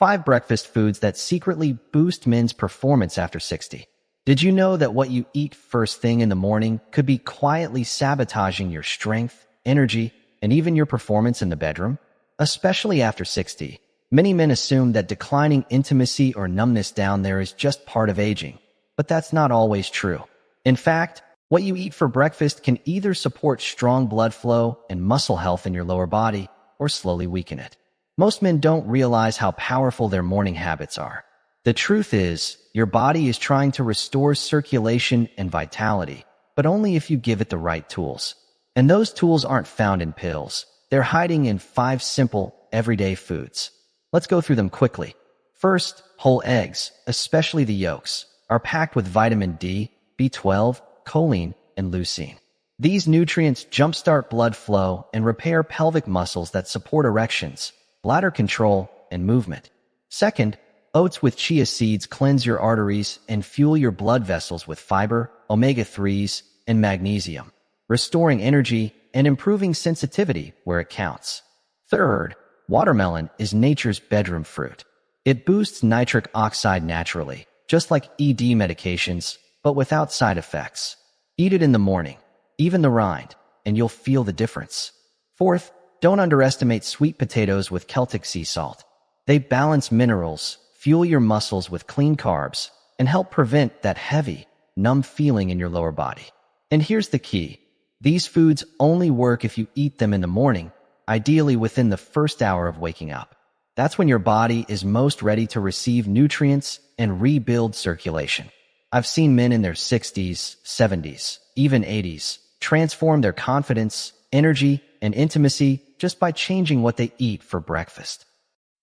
5 breakfast foods that secretly boost men's performance after 60. Did you know that what you eat first thing in the morning could be quietly sabotaging your strength, energy, and even your performance in the bedroom? Especially after 60. Many men assume that declining intimacy or numbness down there is just part of aging, but that's not always true. In fact, what you eat for breakfast can either support strong blood flow and muscle health in your lower body or slowly weaken it. Most men don't realize how powerful their morning habits are. The truth is, your body is trying to restore circulation and vitality, but only if you give it the right tools. And those tools aren't found in pills. They're hiding in 5 simple, everyday foods. Let's go through them quickly. First, whole eggs, especially the yolks, are packed with vitamin D, B12, choline, and leucine. These nutrients jumpstart blood flow and repair pelvic muscles that support erections, bladder control, and movement. Second, oats with chia seeds cleanse your arteries and fuel your blood vessels with fiber, omega-3s, and magnesium, restoring energy and improving sensitivity where it counts. Third, watermelon is nature's bedroom fruit. It boosts nitric oxide naturally, just like ED medications, but without side effects. Eat it in the morning, even the rind, and you'll feel the difference. Fourth, don't underestimate sweet potatoes with Celtic sea salt. They balance minerals, fuel your muscles with clean carbs, and help prevent that heavy, numb feeling in your lower body. And here's the key. These foods only work if you eat them in the morning, ideally within the first hour of waking up. That's when your body is most ready to receive nutrients and rebuild circulation. I've seen men in their 60s, 70s, even 80s transform their confidence, energy, and intimacy just by changing what they eat for breakfast.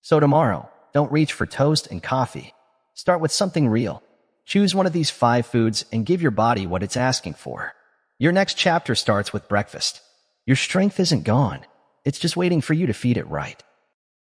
So tomorrow, don't reach for toast and coffee. Start with something real. Choose one of these 5 foods and give your body what it's asking for. Your next chapter starts with breakfast. Your strength isn't gone. It's just waiting for you to feed it right.